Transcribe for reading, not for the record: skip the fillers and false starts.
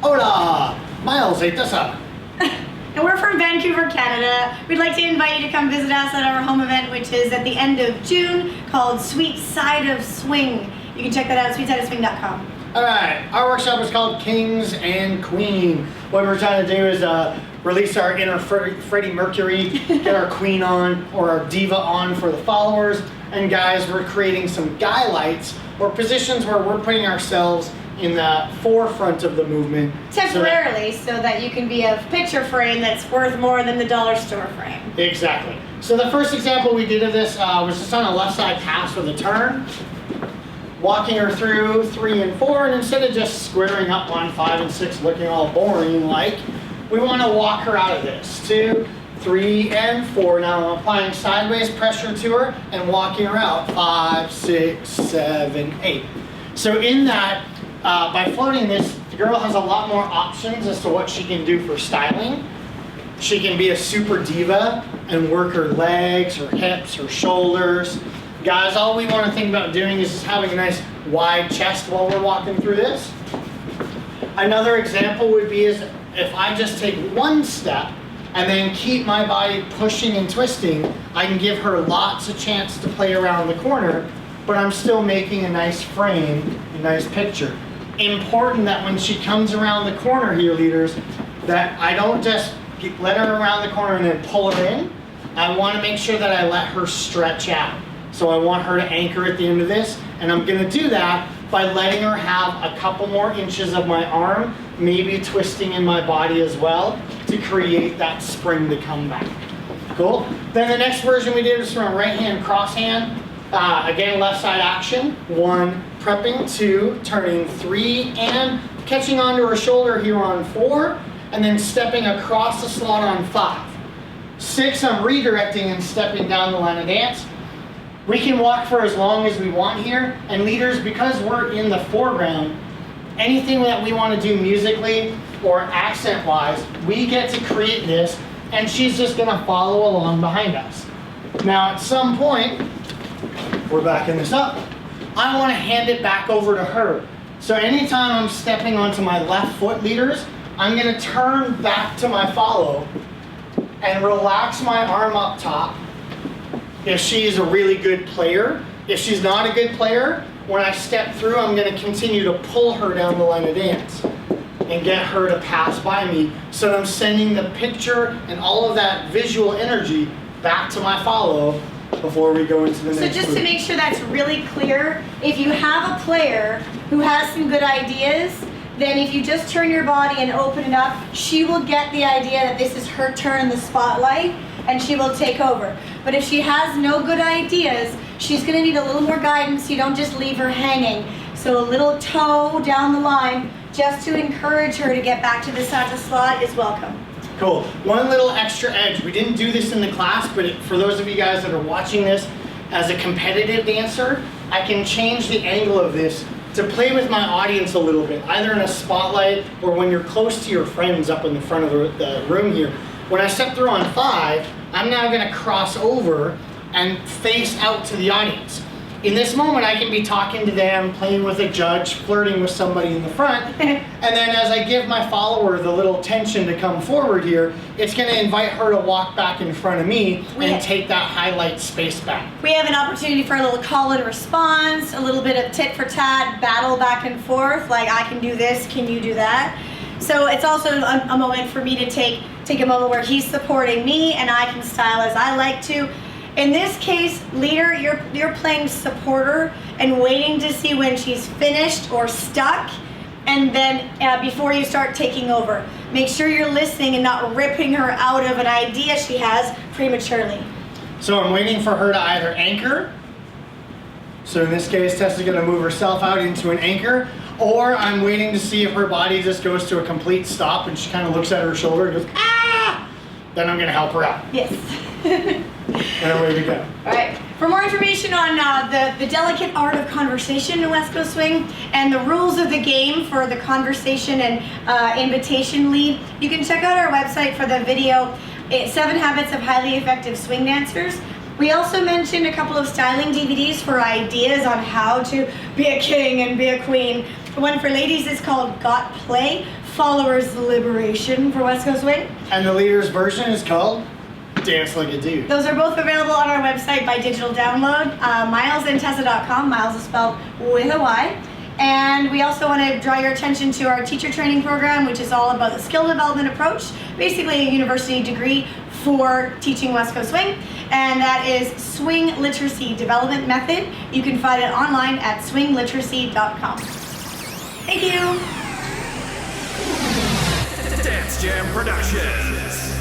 Hola! Myles, hey Tessa. And we're from Vancouver, Canada. We'd like to invite you to come visit us at our home event, which is at the end of June, called Sweet Side of Swing. You can check that out at sweetsideofswing.com. Alright, our workshop is called Kings and Queen. What we're trying to do is release our inner Freddie Mercury, get our queen on, or our diva on for the followers. And guys, we're creating some guy lights, or positions where we're putting ourselves in the forefront of the movement. Temporarily, so that you can be a picture frame that's worth more than the dollar store frame. Exactly. So the first example we did of this was just on a left side pass with a turn. Walking her through 3 and 4, and instead of just squittering up on 5 and 6 looking all boring like, we want to walk her out of this. 2, 3, and 4. Now I'm applying sideways pressure to her and walking her out. 5, 6, 7, 8. So in that, by floating this, the girl has a lot more options as to what she can do for styling. She can be a super diva and work her legs, her hips, her shoulders. Guys, all we want to think about doing is just having a nice wide chest while we're walking through this. Another example would be is if I just take one step and then keep my body pushing and twisting, I can give her lots of chance to play around the corner, but I'm still making a nice frame, a nice picture. Important that when she comes around the corner here, leaders, that I don't just let her around the corner and then pull her in. I want to make sure that I let her stretch out. So I want her to anchor at the end of this, and I'm going to do that by letting her have a couple more inches of my arm, maybe twisting in my body as well, to create that spring to come back. Cool? Then the next version we did was from a right hand cross hand. Again, left side action. 1, prepping. 2, turning. 3, and catching onto her shoulder here on 4, and then stepping across the slot on 5. 6, I'm redirecting and stepping down the line of dance. We can walk for as long as we want here, and leaders, because we're in the foreground, anything that we want to do musically or accent-wise, we get to create this, and she's just going to follow along behind us. Now, at some point, we're backing this up. I want to hand it back over to her. So anytime I'm stepping onto my left foot, leaders, I'm going to turn back to my follow and relax my arm up top. If she's a really good player. If she's not a good player, when I step through, I'm going to continue to pull her down the line of dance and get her to pass by me, so that I'm sending the picture and all of that visual energy back to my follow before we go into the next So just move. to make sure that's really clear, if you have a player who has some good ideas, then if you just turn your body and open it up, she will get the idea that this is her turn in the spotlight, and she will take over. But if she has no good ideas, she's going to need a little more guidance. You don't just leave her hanging. So a little toe down the line just to encourage her to get back to the side of the slot is welcome. Cool. One little extra edge. We didn't do this in the class, but for those of you guys that are watching this as a competitive dancer, I can change the angle of this to play with my audience a little bit, either in a spotlight or when you're close to your friends up in the front of the room here. When I step through on 5, I'm now going to cross over and face out to the audience. In this moment, I can be talking to them, playing with a judge, flirting with somebody in the front, and then as I give my follower the little tension to come forward here, it's going to invite her to walk back in front of me and take that highlight space back. We have an opportunity for a little call and response, a little bit of tit for tat, battle back and forth, like I can do this, can you do that? So it's also a moment for me to take a moment where he's supporting me and I can style as I like to. In this case, leader, you're playing supporter and waiting to see when she's finished or stuck, and then before you start taking over. Make sure you're listening and not ripping her out of an idea she has prematurely. So I'm waiting for her to either anchor. So in this case, Tessa's going to move herself out into an anchor, or I'm waiting to see if her body just goes to a complete stop and she kind of looks at her shoulder and goes, ah! Then I'm going to help her out. Yes. And away we go. All right. For more information on the delicate art of conversation in West Coast Swing and the rules of the game for the conversation and invitation lead, you can check out our website for the video, 7 Habits of Highly Effective Swing Dancers. We also mentioned a couple of styling DVDs for ideas on how to be a king and be a queen. The one for ladies is called Got Play, Followers Liberation for West Coast Swing. And the leader's version is called Dance Like a Dude. Those are both available on our website by digital download. MylesandTessa.com. Myles is spelled with a Y. And we also want to draw your attention to our teacher training program, which is all about the skill development approach, basically a university degree for teaching West Coast Swing. And that is Swing Literacy Development Method. You can find it online at swingliteracy.com. Thank you. MADjam Productions.